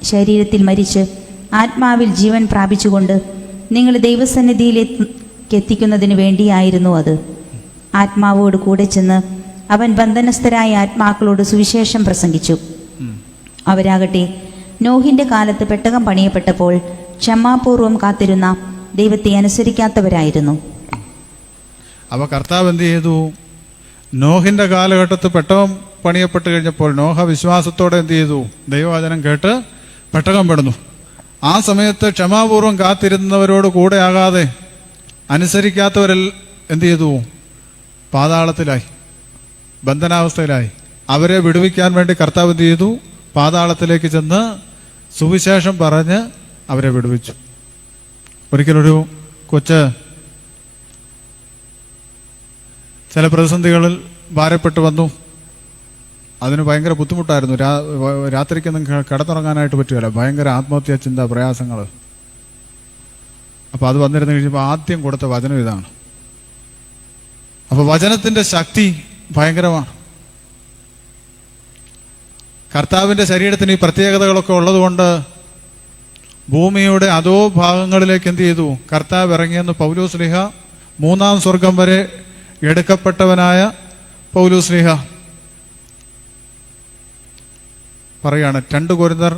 ശരീരത്തിൽ മരിച്ച് ആത്മാവിൽ ജീവൻ പ്രാപിച്ചുകൊണ്ട് നിങ്ങൾ ദൈവസന്നിധിയിലേക്ക് എത്തിക്കുന്നതിന് വേണ്ടിയായിരുന്നു അത്. ആത്മാവോട് കൂടെ ചെന്ന് അവൻ ബന്ധനസ്ഥരായ ആത്മാക്കളോട് സുവിശേഷം പ്രസംഗിച്ചു. അവരാകട്ടെ നോഹിന്റെ കാലത്ത് പെട്ടകം പണിയപ്പെട്ടപ്പോൾ ക്ഷമാപൂർവം കാത്തിരുന്ന ദൈവത്തെ അനുസരിക്കാത്തവരായിരുന്നു. അവ കർത്താവ് എന്ത് ചെയ്തു? നോഹിന്റെ കാലഘട്ടത്തിൽ പെട്ടകം പണിയപ്പെട്ട് കഴിഞ്ഞപ്പോൾ നോഹ വിശ്വാസത്തോടെ എന്ത് ചെയ്തു? ദൈവവചനം കേട്ട് പെട്ടകം പെടുന്നു. ആ സമയത്ത് ക്ഷമാപൂർവം കാത്തിരുന്നവരോട് കൂടെ ആകാതെ അനുസരിക്കാത്തവരിൽ എന്ത് ചെയ്തു? പാതാളത്തിലായി, ബന്ധനാവസ്ഥയിലായി. അവരെ വിടുവിക്കാൻ വേണ്ടി കർത്താവ് എന്ത് ചെയ്തു? പാതാളത്തിലേക്ക് ചെന്ന് സുവിശേഷം പറഞ്ഞ് അവരെ വിടുവിച്ചു. ഒരിക്കലൊരു കൊച്ച് ചില പ്രതിസന്ധികളിൽ ഭാരപ്പെട്ട് വന്നു. അതിന് ഭയങ്കര ബുദ്ധിമുട്ടായിരുന്നു. രാത്രിക്കൊന്നും കിടന്നുറങ്ങാനായിട്ട് പറ്റുകയില്ല, ഭയങ്കര ആത്മഹത്യാ ചിന്ത, പ്രയാസങ്ങൾ. അപ്പോൾ അത് വന്നിരുന്നു കഴിഞ്ഞപ്പോൾ ആദ്യം കൊടുത്ത വചനം ഇതാണ്. അപ്പോൾ വചനത്തിൻ്റെ ശക്തി ഭയങ്കരമാണ്. കർത്താവിൻ്റെ ശരീരത്തിന് ഈ പ്രത്യേകതകളൊക്കെ ഉള്ളതുകൊണ്ട് ഭൂമിയുടെ അതോ ഭാഗങ്ങളിലേക്ക് എന്ത് ചെയ്തു? കർത്താവ് ഇറങ്ങിയെന്ന് പൗലോസ്ലീഹ, 3-ാം സ്വർഗം വരെ എടുക്കപ്പെട്ടവനായ പൗലോസ്ലീഹ പറയാണ്. 2 കൊരിന്ത്യർ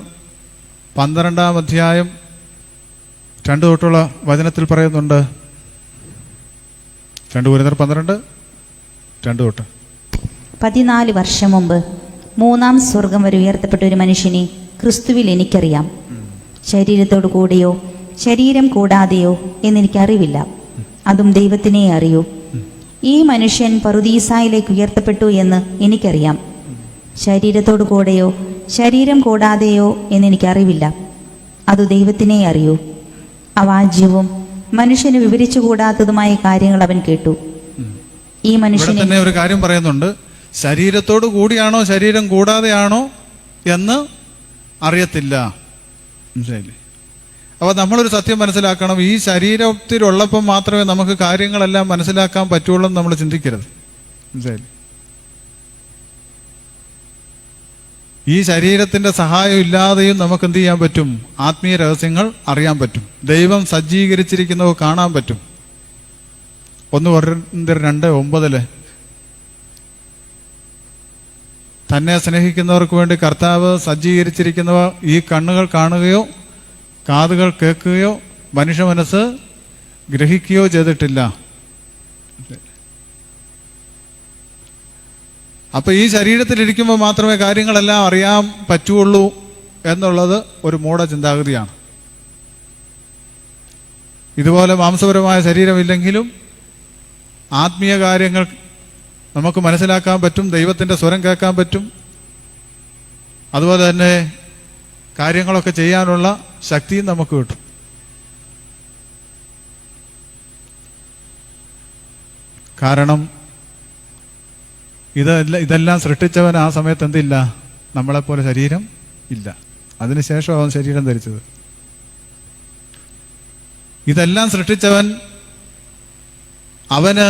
12-ാം അധ്യായം 2 തൊട്ടുള്ള വചനത്തിൽ പറയുന്നുണ്ട്. 2 കൊരിന്ത്യർ 12:2 തൊട്ട്. 14 വർഷം മുമ്പ് 3-ാം സ്വർഗം വരെ ഉയർത്തപ്പെട്ട ഒരു മനുഷ്യനെ ക്രിസ്തുവിൽ എനിക്കറിയാം. ശരീരത്തോടു കൂടെയോ ശരീരം കൂടാതെയോ എന്നെനിക്കറിവില്ല, അതും ദൈവത്തിനെ അറിയൂ. ഈ മനുഷ്യൻ പറുദീസായിലേക്ക് ഉയർത്തപ്പെട്ടു എന്ന് എനിക്കറിയാം. ശരീരത്തോടു കൂടെയോ ശരീരം കൂടാതെയോ എന്നെനിക്കറിവില്ല. അത് ദൈവത്തിനേ അറിയൂ. അവാജ്യവും മനുഷ്യന് വിവരിച്ചുകൂടാത്തതുമായ കാര്യങ്ങൾ അവൻ കേട്ടു. ഈ ഇവിടെ മനുഷ്യനെ തന്നെ ഒരു കാര്യം പറയുന്നുണ്ട്, ശരീരത്തോടു കൂടിയാണോ ശരീരം കൂടാതെയാണോ എന്ന് അറിയത്തില്ല. മനസ്സിലായില്ലേ? അപ്പോൾ നമ്മളൊരു സത്യം മനസ്സിലാക്കണം, ഈ ശരീരത്തിലുള്ളപ്പം മാത്രമേ നമുക്ക് കാര്യങ്ങളെല്ലാം മനസ്സിലാക്കാൻ പറ്റുള്ളൂ എന്ന് നമ്മൾ ചിന്തിക്കരുത്. മനസ്സിലായില്ലേ? ഈ ശരീരത്തിന്റെ സഹായം ഇല്ലാതെയും നമുക്ക് എന്ത് ചെയ്യാൻ പറ്റും? ആത്മീയ രഹസ്യങ്ങൾ അറിയാൻ പറ്റും. ദൈവം സജ്ജീകരിച്ചിരിക്കുന്നവ കാണാൻ പറ്റും. 1 കൊരിന്ത്യർ 2:9 തന്നെ സ്നേഹിക്കുന്നവർക്ക് വേണ്ടി കർത്താവ് സജ്ജീകരിച്ചിരിക്കുന്നവ ഈ കണ്ണുകൾ കാണുകയോ കാതുകൾ കേൾക്കുകയോ മനുഷ്യ മനസ്സ് ഗ്രഹിക്കുകയോ ചെയ്തിട്ടില്ല. അപ്പൊ ഈ ശരീരത്തിലിരിക്കുമ്പോൾ മാത്രമേ കാര്യങ്ങളെല്ലാം അറിയാൻ പറ്റുള്ളൂ എന്നുള്ളത് ഒരു മൂഢ ചിന്താഗതിയാണ്. ഇതുപോലെ മാംസപരമായ ശരീരമില്ലെങ്കിലും ആത്മീയ കാര്യങ്ങൾ നമുക്ക് മനസ്സിലാക്കാൻ പറ്റും, ദൈവത്തിൻ്റെ സ്വരം കേൾക്കാൻ പറ്റും, അതുപോലെ തന്നെ കാര്യങ്ങളൊക്കെ ചെയ്യാനുള്ള ശക്തിയും നമുക്ക് കിട്ടും. കാരണം ഇതെല്ലാം സൃഷ്ടിച്ചവൻ ആ സമയത്ത് എന്തില്ല? നമ്മളെപ്പോലെ ശരീരം ഇല്ല. അതിനുശേഷം അവൻ ശരീരം ധരിച്ചത്. ഇതെല്ലാം സൃഷ്ടിച്ചവൻ അവന്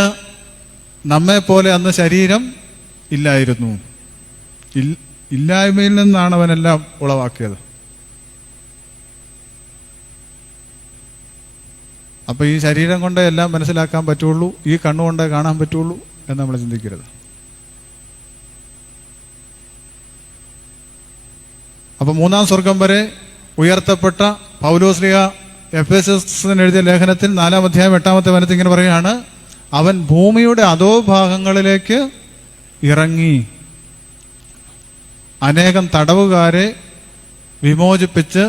നമ്മെപ്പോലെ അന്ന് ശരീരം ഇല്ലായിരുന്നു. ഇല്ലായ്മയിൽ നിന്നാണ് അവനെല്ലാം ഉളവാക്കിയത്. അപ്പൊ ഈ ശരീരം കൊണ്ടേ എല്ലാം മനസ്സിലാക്കാൻ പറ്റുള്ളൂ, ഈ കണ്ണുകൊണ്ടേ കാണാൻ പറ്റുള്ളൂ എന്ന് നമ്മൾ ചിന്തിക്കരുത്. അപ്പൊ 3-ാം സ്വർഗം വരെ ഉയർത്തപ്പെട്ട പൗലോസ്ലീഹ എഫേസസിന് എഴുതിയ ലേഖനത്തിൽ 4-ാം അധ്യായം 8-ാമത്തെ വചനത്തിൽ ഇങ്ങനെ പറയുകയാണ്, അവൻ ഭൂമിയുടെ അധോഭാഗങ്ങളിലേക്ക് ഇറങ്ങി അനേകം തടവുകാരെ വിമോചിപ്പിച്ച്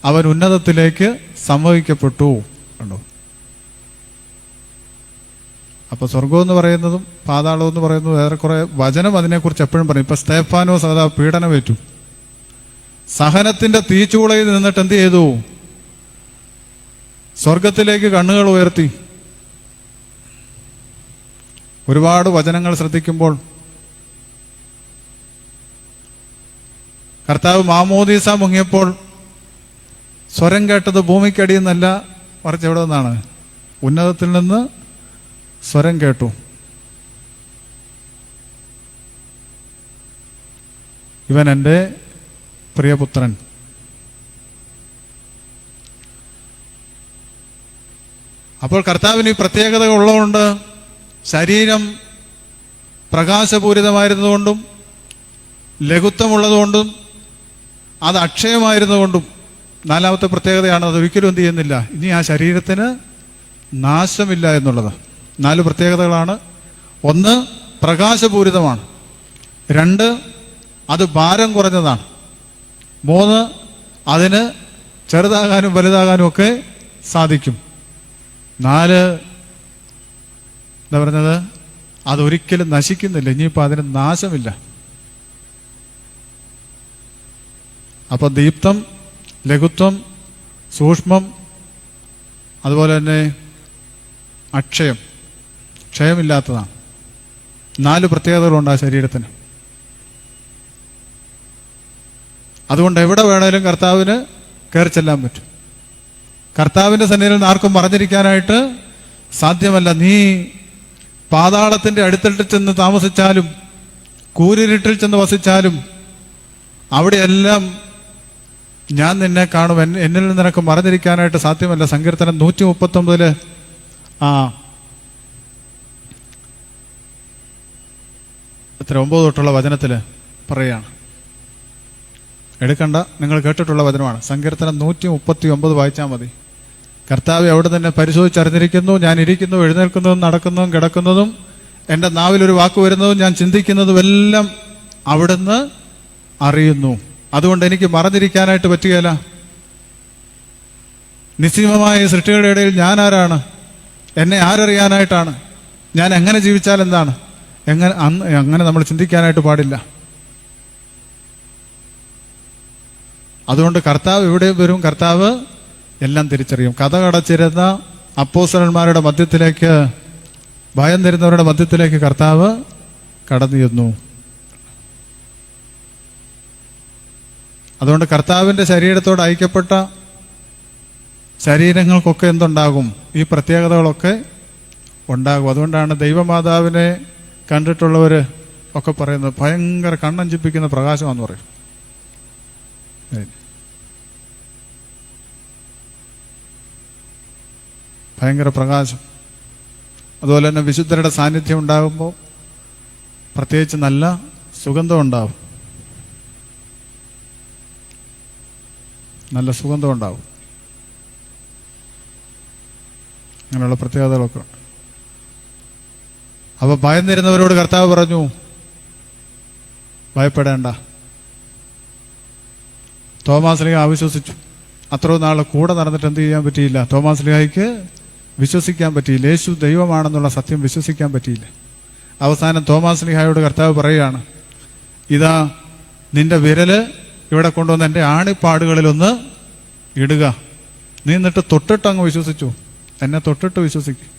അവൻ ഉന്നതത്തിലേക്ക് സംവഹിക്കപ്പെട്ടു. കണ്ടോ? അപ്പൊ സ്വർഗം എന്ന് പറയുന്നതും പാതാളം എന്ന് പറയുന്നതും ഏറെക്കുറെ വചനം അതിനെക്കുറിച്ച് എപ്പോഴും പറയും. ഇപ്പൊ സ്തേഫാനോസ് അതാ പീഡനമേറ്റു, സഹനത്തിന്റെ തീച്ചൂളയിൽ നിന്നിട്ട് എന്ത് ചെയ്തു? സ്വർഗത്തിലേക്ക് കണ്ണുകൾ ഉയർത്തി. ഒരുപാട് വചനങ്ങൾ ശ്രദ്ധിക്കുമ്പോൾ കർത്താവ് മാമോദീസ മുങ്ങിയപ്പോൾ സ്വരം കേട്ടത് ഭൂമിക്കടിയിൽ നിന്നല്ല, മറിച്ച് എവിടെ നിന്നാണ്? ഉന്നതത്തിൽ നിന്ന് സ്വരം കേട്ടു. ഇവൻ എൻ്റെ പ്രിയപുത്രൻ. അപ്പോൾ കർത്താവിന് ഈ പ്രത്യേകത ഉള്ളതുകൊണ്ട്, ശരീരം പ്രകാശപൂരിതമായിരുന്നതുകൊണ്ടും ലഘുത്വമുള്ളതുകൊണ്ടും അത് അക്ഷയമായിരുന്നുകൊണ്ടും 4-ാമത്തെ പ്രത്യേകതയാണ് അത് ഒരിക്കലും എന്ത് ചെയ്യുന്നില്ല, ഇനി ആ ശരീരത്തിന് നാശമില്ല എന്നുള്ളത്. 4 പ്രത്യേകതകളാണ്. 1, പ്രകാശപൂരിതമാണ്. 2, അത് ഭാരം കുറഞ്ഞതാണ്. 3, അതിന് ചെറുതാകാനും വലുതാകാനും ഒക്കെ സാധിക്കും. 4, എന്താ പറഞ്ഞത്? അതൊരിക്കലും നശിക്കുന്നില്ല, ഇനിയിപ്പോൾ അതിന് നാശമില്ല. അപ്പൊ ദീപ്തം, ലഘുത്വം, സൂക്ഷ്മം, അതുപോലെ തന്നെ അക്ഷയം, ക്ഷയമില്ലാത്തതാണ്. 4 പ്രത്യേകതകളുണ്ട് ആ ശരീരത്തിന്. അതുകൊണ്ട് എവിടെ വേണേലും കർത്താവിന് കയറി ചെല്ലാൻ പറ്റും. കർത്താവിന്റെ സന്നിധിയിൽ നിന്ന് ആർക്കും മറഞ്ഞിരിക്കാനായിട്ട് സാധ്യമല്ല. നീ പാതാളത്തിന്റെ അടുത്തിട്ട് ചെന്ന് താമസിച്ചാലും കൂരിരുട്ടിൽ ചെന്ന് വസിച്ചാലും അവിടെയെല്ലാം ഞാൻ നിന്നെ കാണും, എന്നിൽ നിന്ന് നിനക്ക് മറഞ്ഞിരിക്കാനായിട്ട് സാധ്യമല്ല. സങ്കീർത്തനം 139 9 തൊട്ടുള്ള വചനത്തിൽ പറയുകയാണ്. എടുക്കണ്ട, നിങ്ങൾ കേട്ടിട്ടുള്ള വചനമാണ്. സങ്കീർത്തനം 139 വായിച്ചാൽ മതി. കർത്താവ് അവിടെ തന്നെ പരിശോധിച്ചറിഞ്ഞിരിക്കുന്നു. ഞാൻ ഇരിക്കുന്നു, എഴുന്നേൽക്കുന്നതും നടക്കുന്നതും കിടക്കുന്നതും എൻ്റെ നാവിലൊരു വാക്ക് വരുന്നതും ഞാൻ ചിന്തിക്കുന്നതും എല്ലാം അവിടുന്ന് അറിയുന്നു. അതുകൊണ്ട് എനിക്ക് മറഞ്ഞിരിക്കാനായിട്ട് പറ്റുകയില്ല. നിസ്സീമമായ സൃഷ്ടികളുടെ ഇടയിൽ ഞാൻ ആരാണ്? എന്നെ ആരറിയാനായിട്ടാണ്? ഞാൻ എങ്ങനെ ജീവിച്ചാൽ എന്താണ്? അങ്ങനെ നമ്മൾ ചിന്തിക്കാനായിട്ട് പാടില്ല. അതുകൊണ്ട് കർത്താവ് എവിടെയും വരും, കർത്താവ് എല്ലാം തിരിച്ചറിയും. കഥ കടച്ചിരുന്ന അപ്പോസ്തലന്മാരുടെ മധ്യത്തിലേക്ക്, ഭയം തരുന്നവരുടെ മധ്യത്തിലേക്ക് കർത്താവ് കടന്നു ചെന്നു. അതുകൊണ്ട് കർത്താവിൻ്റെ ശരീരത്തോട് ഐക്യപ്പെട്ട ശരീരങ്ങൾക്കൊക്കെ എന്തുണ്ടാകും? ഈ പ്രത്യേകതകളൊക്കെ ഉണ്ടാകും. അതുകൊണ്ടാണ് ദൈവമാതാവിനെ കണ്ടിട്ടുള്ളവർ ഒക്കെ പറയുന്നത് ഭയങ്കര കണ്ണഞ്ചിപ്പിക്കുന്ന പ്രകാശമാണെന്ന് പറയും. ഭയങ്കര പ്രകാശം. അതുപോലെ തന്നെ വിശുദ്ധരുടെ സാന്നിധ്യം ഉണ്ടാകുമ്പോൾ പ്രത്യേകിച്ച് നല്ല സുഗന്ധം ഉണ്ടാവും. നല്ല സുഗന്ധം ഉണ്ടാവും. അങ്ങനെയുള്ള പ്രത്യേകതകളൊക്കെ ഉണ്ട്. അപ്പോൾ ഭയം തരുന്നവരോട് കർത്താവ് പറഞ്ഞു, ഭയപ്പെടേണ്ട. തോമാസ് ലീഹ അവിശ്വസിച്ചു. അത്രയും നാൾ കൂടെ നടന്നിട്ട് എന്ത് ചെയ്യാൻ പറ്റിയില്ല? തോമാസ് ലീഹയ്ക്ക് വിശ്വസിക്കാൻ പറ്റിയില്ല. യേശു ദൈവമാണെന്നുള്ള സത്യം വിശ്വസിക്കാൻ പറ്റിയില്ല. അവസാനം തോമാസ് ലീഹയോട് കർത്താവ് പറയുകയാണ്, ഇതാ നിന്റെ വിരല് ഇവിടെ കൊണ്ടുവന്ന് എൻ്റെ ആണിപ്പാടുകളിലൊന്ന് ഇടുക. നീ എന്നിട്ട് തൊട്ടിട്ട് അങ്ങ് വിശ്വസിച്ചു. എന്നെ തൊട്ടിട്ട് വിശ്വസിക്കും.